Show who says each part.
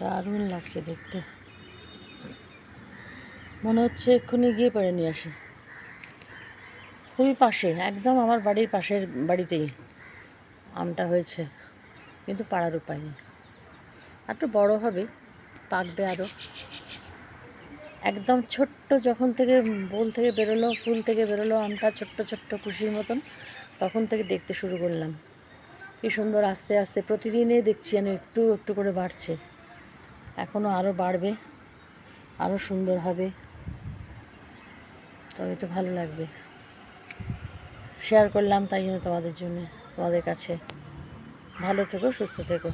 Speaker 1: দারুণ লাগছে দেখতে, মনে হচ্ছে এক্ষুনি গিয়ে পেড়ে নিয়ে আসে। খুবই পাশে, একদম আমার বাড়ির পাশের বাড়িতেই আমটা হয়েছে, কিন্তু পাড়ার উপায় নেই। একটু বড় হবে, পাকবে আরও। একদম ছোট্ট যখন থেকে ফুল থেকে বেরোলো আমটা, ছোট্ট ছোট্ট কুশির মতন, তখন থেকে দেখতে শুরু করলাম। কি সুন্দর, আস্তে আস্তে প্রতিদিনই দেখছি যেন একটু একটু করে বাড়ছে। এখনও আরও বাড়বে, আরও সুন্দর হবে, তবে তো ভালো লাগবে। শেয়ার করলাম তাই জন্য তোমাদের কাছে। ভালো থেকো, সুস্থ থেকো।